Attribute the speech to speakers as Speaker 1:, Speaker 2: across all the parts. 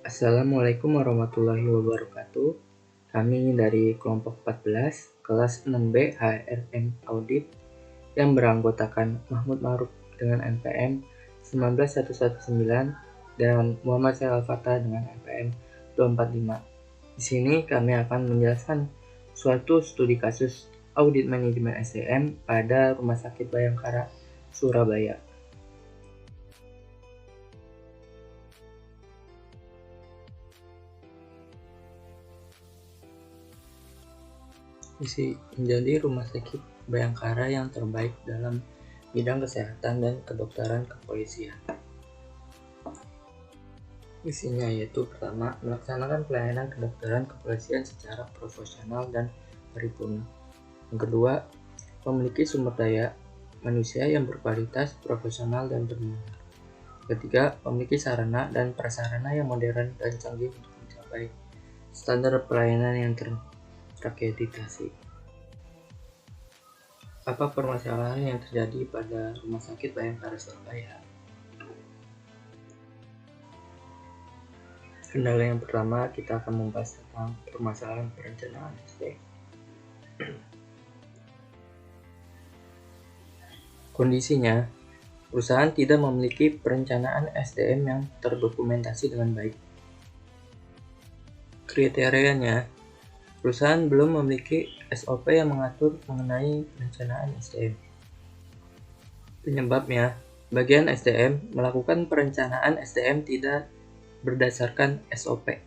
Speaker 1: Assalamualaikum warahmatullahi wabarakatuh. Kami dari kelompok 14, kelas 6B HRM Audit yang beranggotakan Mahmud Ma'ruf dengan NPM 19119 dan Muhammad Syahal Fatah dengan NPM 245. Di sini kami akan menjelaskan suatu studi kasus audit manajemen SDM pada Rumah Sakit Bayangkara, Surabaya. Isi menjadi rumah sakit Bayangkara yang terbaik dalam bidang kesehatan dan kedokteran kepolisian. Isinya yaitu pertama, melaksanakan pelayanan kedokteran kepolisian secara profesional dan paripurna. Yang kedua, memiliki sumber daya manusia yang berkualitas, profesional, dan bermutu. Ketiga, memiliki sarana dan prasarana yang modern dan canggih untuk mencapai standar pelayanan yang terakreditasi. Apa permasalahan yang terjadi pada Rumah Sakit Bayangkara Surabaya? Kendala yang pertama, kita akan membahas tentang permasalahan perencanaan SDM. Kondisinya, perusahaan tidak memiliki perencanaan SDM yang terdokumentasi dengan baik. Kriterianya, perusahaan belum memiliki SOP yang mengatur mengenai perencanaan SDM. Penyebabnya, bagian SDM melakukan perencanaan SDM tidak berdasarkan SOP.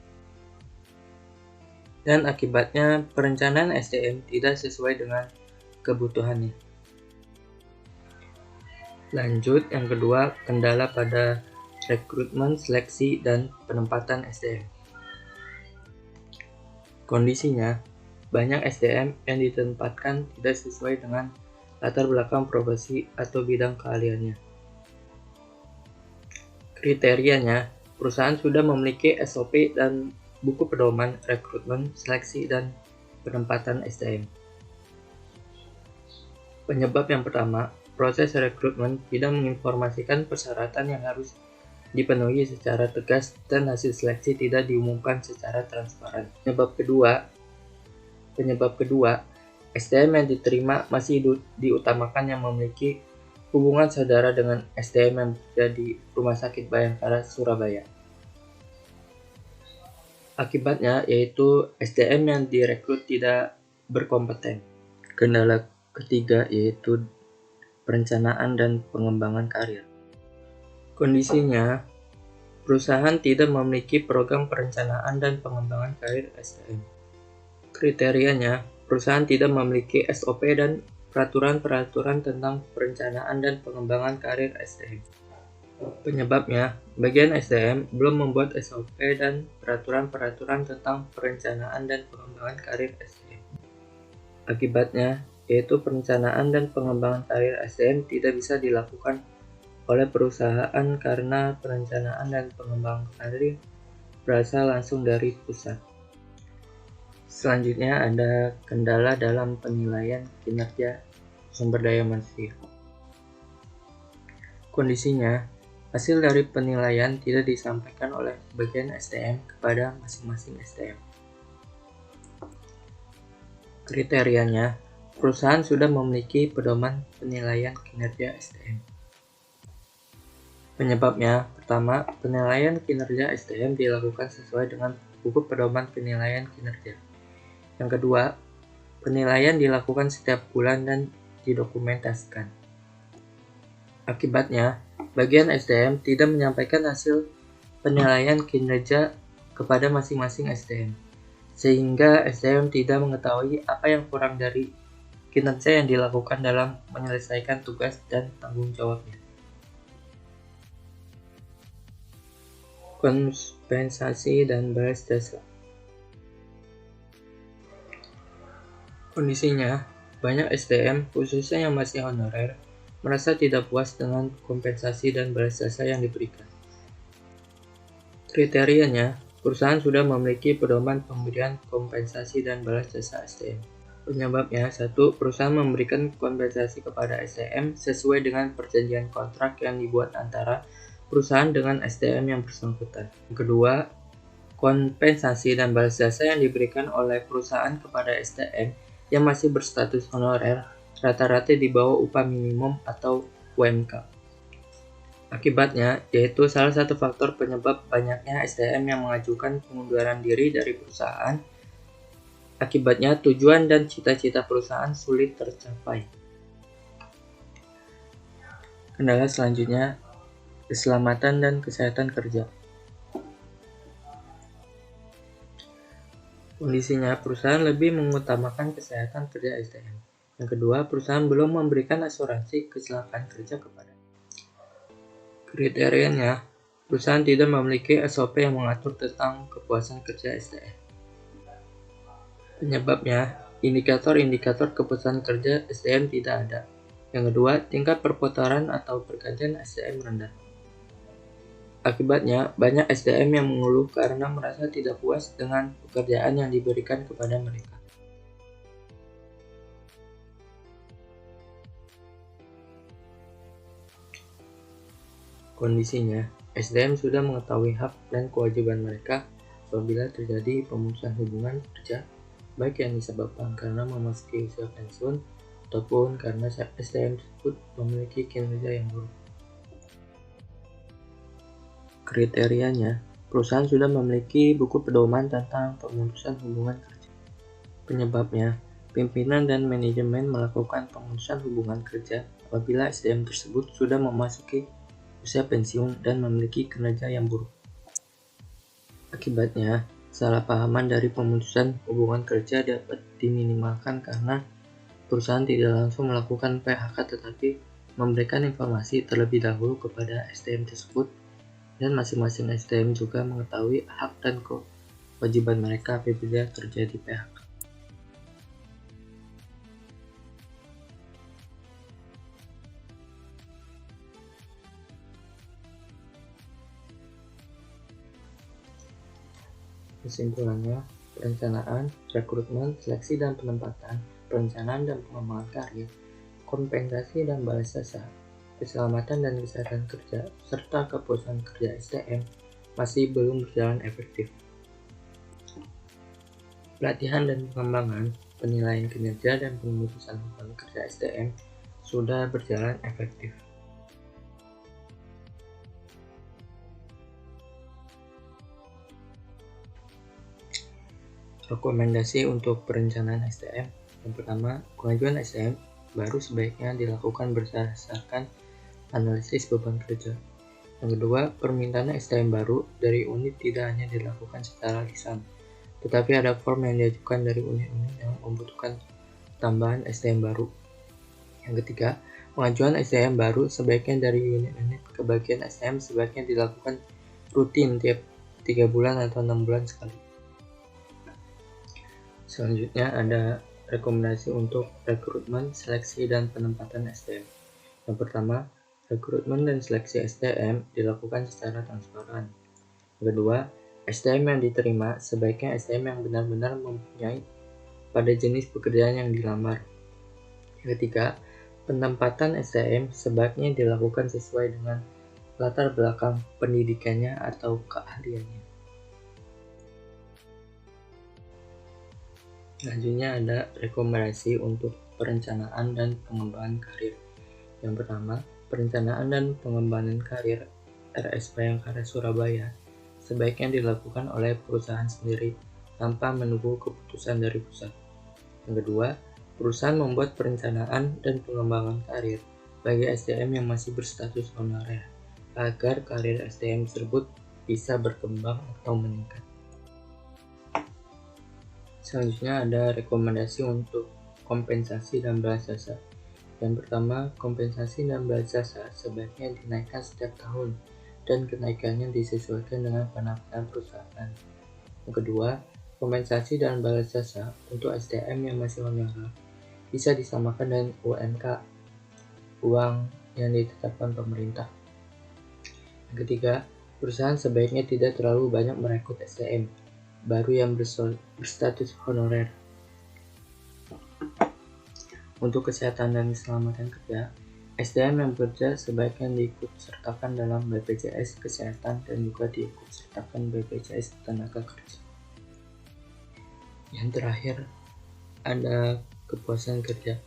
Speaker 1: Dan akibatnya, perencanaan SDM tidak sesuai dengan kebutuhannya. Lanjut, yang kedua, kendala pada rekrutmen, seleksi, dan penempatan SDM. Kondisinya, banyak SDM yang ditempatkan tidak sesuai dengan latar belakang profesi atau bidang keahliannya. Kriterianya, perusahaan sudah memiliki SOP dan buku pedoman rekrutmen, seleksi, dan penempatan SDM. Penyebab yang pertama, proses rekrutmen tidak menginformasikan persyaratan yang harus dipenuhi secara tegas dan hasil seleksi tidak diumumkan secara transparan. Penyebab kedua, SDM yang diterima masih diutamakan yang memiliki hubungan saudara dengan SDM yang bekerja di Rumah Sakit Bayangkara, Surabaya. Akibatnya yaitu SDM yang direkrut tidak berkompeten. Kendala ketiga yaitu perencanaan dan pengembangan karir. Kondisinya, perusahaan tidak memiliki program perencanaan dan pengembangan karir SDM. Kriterianya, perusahaan tidak memiliki SOP dan peraturan-peraturan tentang perencanaan dan pengembangan karir SDM. Penyebabnya, bagian SDM belum membuat SOP dan peraturan-peraturan tentang perencanaan dan pengembangan karir SDM. Akibatnya, yaitu perencanaan dan pengembangan karir SDM tidak bisa dilakukan oleh perusahaan karena perencanaan dan pengembangan karir berasal langsung dari pusat. Selanjutnya ada kendala dalam penilaian kinerja sumber daya manusia. Kondisinya, hasil dari penilaian tidak disampaikan oleh bagian SDM kepada masing-masing SDM. Kriterianya, perusahaan sudah memiliki pedoman penilaian kinerja SDM. Penyebabnya, pertama, penilaian kinerja SDM dilakukan sesuai dengan buku pedoman penilaian kinerja. Yang kedua, penilaian dilakukan setiap bulan dan didokumentasikan. Akibatnya, bagian SDM tidak menyampaikan hasil penilaian kinerja kepada masing-masing SDM, sehingga SDM tidak mengetahui apa yang kurang dari kinerja yang dilakukan dalam menyelesaikan tugas dan tanggung jawabnya. Kompensasi dan balas jasa. Kondisinya, banyak SDM, khususnya yang masih honorer, merasa tidak puas dengan kompensasi dan balas jasa yang diberikan. Kriterianya, perusahaan sudah memiliki pedoman pemberian kompensasi dan balas jasa SDM. Penyebabnya, satu, perusahaan memberikan kompensasi kepada SDM sesuai dengan perjanjian kontrak yang dibuat antara perusahaan dengan SDM yang bersangkutan. Kedua, Kompensasi dan balas jasa yang diberikan oleh perusahaan kepada STM yang masih berstatus honorer rata-rata di bawah upah minimum atau UMK. Akibatnya, yaitu salah satu faktor penyebab banyaknya STM yang mengajukan pengunduran diri dari perusahaan. Akibatnya, tujuan dan cita-cita perusahaan sulit tercapai. Kendala selanjutnya, keselamatan dan kesehatan kerja. Kondisinya, perusahaan lebih mengutamakan kesehatan kerja STM. Yang kedua, perusahaan belum memberikan asuransi kecelakaan kerja kepada. Kriterianya, perusahaan tidak memiliki SOP yang mengatur tentang kepuasan kerja STM. Penyebabnya, indikator-indikator kepuasan kerja STM tidak ada. Yang kedua, tingkat perputaran atau pergantian STM rendah. Akibatnya, banyak SDM yang mengeluh karena merasa tidak puas dengan pekerjaan yang diberikan kepada mereka. Kondisinya, SDM sudah mengetahui hak dan kewajiban mereka apabila terjadi pemutusan hubungan kerja, baik yang disebabkan karena memasuki usia pensiun ataupun karena SDM tersebut memiliki kinerja yang buruk. Kriterianya, perusahaan sudah memiliki buku pedoman tentang pemutusan hubungan kerja. Penyebabnya, pimpinan dan manajemen melakukan pemutusan hubungan kerja apabila SDM tersebut sudah memasuki usia pensiun dan memiliki kinerja yang buruk. Akibatnya, kesalahpahaman dari pemutusan hubungan kerja dapat diminimalkan karena perusahaan tidak langsung melakukan PHK tetapi memberikan informasi terlebih dahulu kepada SDM tersebut, dan masing-masing SDM juga mengetahui hak dan kewajiban mereka apabila terjadi PHK. Kesimpulannya, perencanaan, rekrutmen, seleksi dan penempatan, perencanaan dan pengembangan karir, kompensasi dan balas jasa, keselamatan dan kesehatan kerja, serta kepuasan kerja STM masih belum berjalan efektif. Pelatihan dan pengembangan, penilaian kinerja dan pemutusan hubungan kerja STM sudah berjalan efektif. Rekomendasi untuk perencanaan STM. Yang pertama, pengajuan STM baru sebaiknya dilakukan berdasarkan analisis beban kerja. Yang kedua, permintaan STM baru dari unit tidak hanya dilakukan secara lisan, tetapi ada form yang diajukan dari unit-unit yang membutuhkan tambahan STM baru. Yang ketiga, pengajuan STM baru sebaiknya dari unit-unit ke bagian STM sebaiknya dilakukan rutin tiap 3 bulan atau 6 bulan sekali. Selanjutnya ada rekomendasi untuk rekrutmen, seleksi, dan penempatan STM. Yang pertama, rekrutmen dan seleksi STM dilakukan secara transparan. Yang kedua, STM yang diterima sebaiknya STM yang benar-benar mempunyai pada jenis pekerjaan yang dilamar. Yang ketiga, penempatan STM sebaiknya dilakukan sesuai dengan latar belakang pendidikannya atau keahliannya. Selanjutnya ada rekomendasi untuk perencanaan dan pengembangan karir. Yang pertama, perencanaan dan pengembangan karir RS Bayangkara Surabaya sebaiknya dilakukan oleh perusahaan sendiri tanpa menunggu keputusan dari pusat. Yang kedua, perusahaan membuat perencanaan dan pengembangan karir bagi SDM yang masih berstatus honorer agar karir SDM tersebut bisa berkembang atau meningkat. Selanjutnya ada rekomendasi untuk kompensasi dan balas jasa. Yang pertama, kompensasi dan balas jasa sebaiknya dinaikkan setiap tahun dan kenaikannya disesuaikan dengan pendapatan perusahaan. Yang kedua, kompensasi dan balas jasa untuk SDM yang masih honorer bisa disamakan dengan UMK, uang yang ditetapkan pemerintah. Yang ketiga, perusahaan sebaiknya tidak terlalu banyak merekrut SDM baru yang berstatus honorer. Untuk kesehatan dan keselamatan kerja, SDM yang bekerja sebaiknya diikut sertakan dalam BPJS Kesehatan dan juga diikut sertakan BPJS Tenaga Kerja. Yang terakhir, ada kepuasan kerja.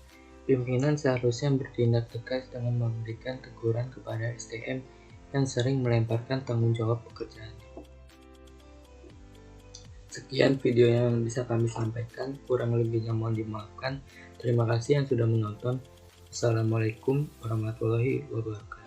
Speaker 1: Pimpinan seharusnya bertindak tegas dengan memberikan teguran kepada SDM yang sering melemparkan tanggung jawab pekerjaan. Sekian video yang bisa kami sampaikan, kurang lebihnya mohon dimaafkan. Terima kasih yang sudah menonton. Assalamualaikum warahmatullahi wabarakatuh.